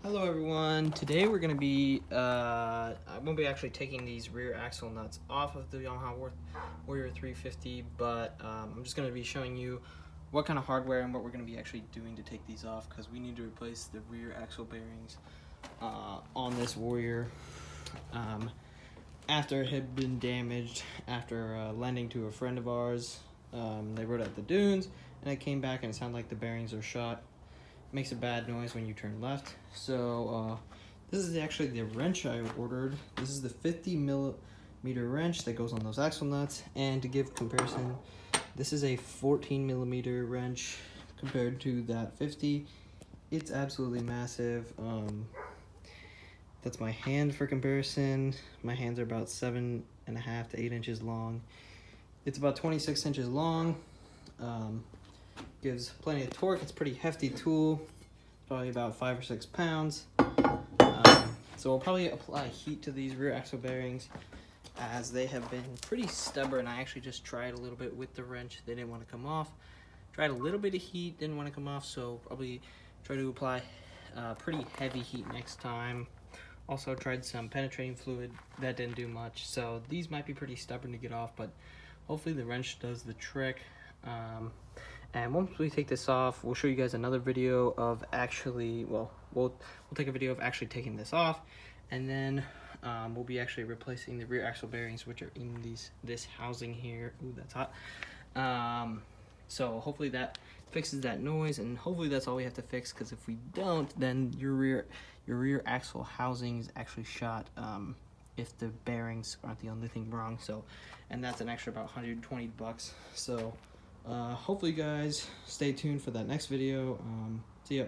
Hello everyone, today we're going to be, I won't be actually taking these rear axle nuts off of the Yamaha Warrior 350, but I'm just going to be showing you what kind of hardware and what we're going to be actually doing to take these off, because we need to replace the rear axle bearings on this Warrior after it had been damaged after lending to a friend of ours. They rode at the dunes and it came back and it sounded like the bearings are shot. Makes a bad noise when you turn left. So this is actually the wrench I ordered. This is the 50 millimeter wrench that goes on those axle nuts, and to give comparison, this is a 14 millimeter wrench compared to that 50. It's absolutely massive. That's my hand for comparison. My hands are about 7.5 to 8 inches long. It's about 26 inches long. Gives plenty of torque. It's a pretty hefty tool, probably about 5 or 6 pounds. So we'll probably apply heat to these rear axle bearings, as they have been pretty stubborn. I actually just tried a little bit with the wrench. They didn't want to come off. Tried a little bit of heat, didn't want to come off, so probably try to apply pretty heavy heat next time. Also tried some penetrating fluid. That didn't do much. So these might be pretty stubborn to get off, but hopefully the wrench does the trick. And once we take this off, we'll show you guys another video of actually, well, we'll take a video of actually taking this off, and then we'll be actually replacing the rear axle bearings, which are in this housing here. Ooh, that's hot. So hopefully that fixes that noise, and hopefully that's all we have to fix, because if we don't, then your rear axle housing is actually shot if the bearings aren't the only thing wrong. So, and that's an extra about 120 bucks. So hopefully you guys stay tuned for that next video. See ya.